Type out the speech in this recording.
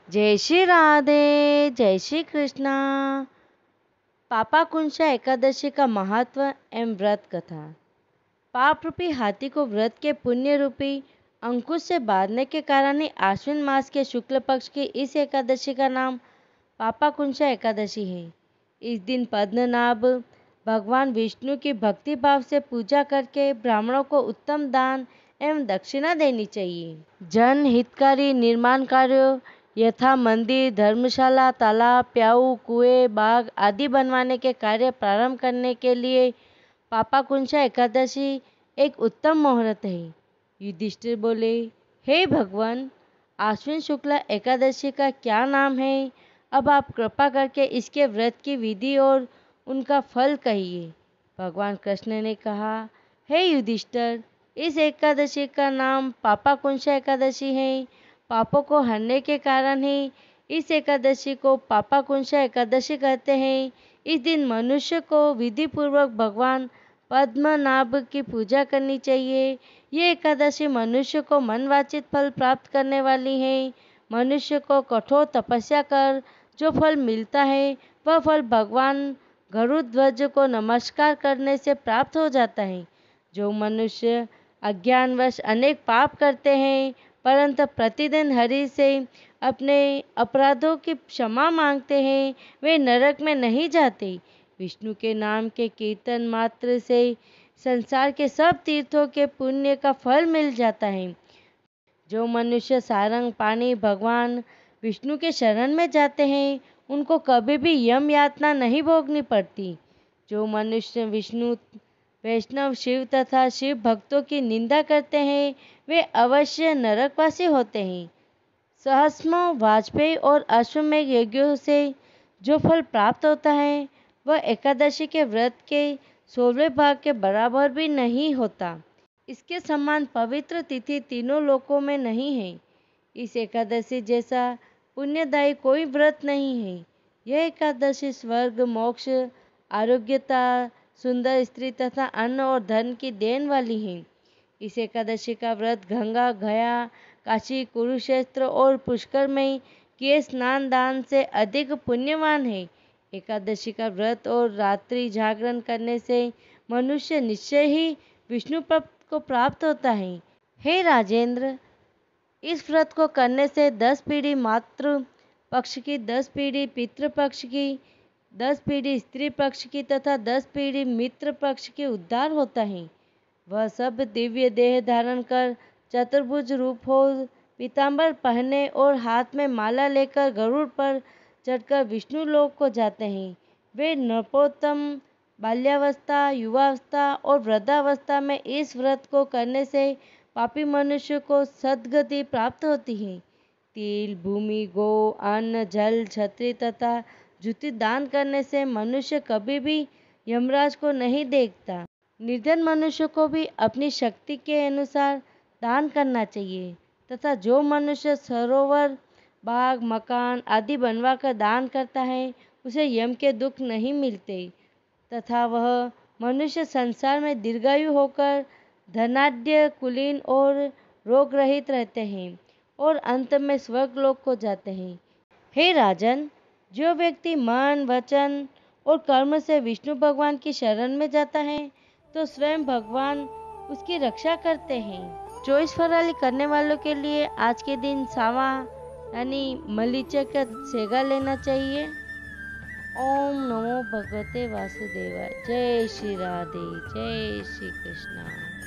जय श्री राधे, जय श्री कृष्णा। पापाकुंशा एकादशी का महत्व एवं व्रत कथा। पाप रूपी हाथी को व्रत के पुण्य रूपी अंकुश से बांधने के कारण ही आश्विन मास के शुक्ल पक्ष की इस एकादशी का नाम पापाकुंशा एकादशी है। इस दिन पद्मनाभ भगवान विष्णु की भक्ति भाव से पूजा करके ब्राह्मणों को उत्तम दान एवं दक्षिणा देनी चाहिए। जन हितकारी निर्माण कार्यों यथा मंदिर, धर्मशाला, तालाब, प्याऊ, कुएं, बाग आदि बनवाने के कार्य प्रारंभ करने के लिए पापाकुंशा एकादशी एक उत्तम मुहूर्त है। युधिष्ठिर बोले, हे भगवान, आश्विन शुक्ला एकादशी का क्या नाम है? अब आप कृपा करके इसके व्रत की विधि और उनका फल कहिए। भगवान कृष्ण ने कहा, हे युधिष्ठिर, इस एकादशी का नाम पापाकुंशा एकादशी है। पापों को हरने के कारण ही इस एकादशी को पापाकुंशा एकादशी कहते हैं। इस दिन मनुष्य को विधि पूर्वक भगवान पद्मनाभ की पूजा करनी चाहिए। ये एकादशी मनुष्य को मनवांछित फल प्राप्त करने वाली है। मनुष्य को कठोर तपस्या कर जो फल मिलता है वह फल भगवान गरुड़ध्वज को नमस्कार करने से प्राप्त हो जाता है। जो मनुष्य अज्ञानवश अनेक पाप करते हैं परंतु प्रतिदिन हरि से अपने अपराधों की क्षमा मांगते हैं, वे नरक में नहीं जाते। विष्णु के नाम के कीर्तन मात्र से संसार के सब तीर्थों के पुण्य का फल मिल जाता है। जो मनुष्य सारंग पाणी भगवान विष्णु के शरण में जाते हैं उनको कभी भी यम यातना नहीं भोगनी पड़ती। जो मनुष्य विष्णु, वैष्णव, शिव तथा शिव भक्तों की निंदा करते हैं वे अवश्य नरकवासी होते हैं। सहस्रों वाजपेयी और अश्वमेध यज्ञों से जो फल प्राप्त होता है वह एकादशी के व्रत के 16वें भाग के बराबर भी नहीं होता। इसके समान पवित्र तिथि तीनों लोकों में नहीं है। इस एकादशी जैसा पुण्यदायी कोई व्रत नहीं है। यह एकादशी स्वर्ग, मोक्ष, आरोग्यता, सुंदर स्त्री तथा अन्न और धन की देन वाली है। इस एकादशी का व्रत गंगा, गया, काशी, कुरुक्षेत्र और पुष्कर में किए स्नान दान से अधिक पुण्यवान है। एकादशी का व्रत और रात्रि जागरण करने से मनुष्य निश्चय ही विष्णु पद को प्राप्त होता है। हे राजेंद्र, इस व्रत को करने से 10 पीढ़ी मातृ पक्ष की, 10 पीढ़ी पितृ पक्ष की, 10 पीढ़ी स्त्री पक्ष की तथा 10 पीढ़ी मित्र पक्ष की उद्धार होता है। वह सब दिव्य देह धारण कर चतुर्भुज रूप हो, पीतांबर पहने और हाथ में माला लेकर गरुड़ पर चढ़कर विष्णु लोक को जाते हैं। वे नपोतम बाल्यावस्था, युवावस्था और वृद्धावस्था में इस व्रत को करने से पापी मनुष्य को सद्गति प्राप्त होती है। तिल, भूमि, गौ, अन्न, जल, छत्री तथा जूती दान करने से मनुष्य कभी भी यमराज को नहीं देखता। निर्धन मनुष्य को भी अपनी शक्ति के अनुसार दान करना चाहिए तथा जो मनुष्य सरोवर, बाग, मकान आदि बनवाकर दान करता है उसे यम के दुख नहीं मिलते तथा वह मनुष्य संसार में दीर्घायु होकर धनाढ्य, कुलीन और रोग रहित रहते हैं और अंत में स्वर्गलोक को जाते हैं। हे राजन, जो व्यक्ति मन, वचन और कर्म से विष्णु भगवान की शरण में जाता है तो स्वयं भगवान उसकी रक्षा करते हैं। 24 फराली करने वालों के लिए आज के दिन सावा यानी मलीचे का सेगा लेना चाहिए। ओम नमो भगवते वासुदेवाय। जय श्री राधे, जय श्री कृष्णा।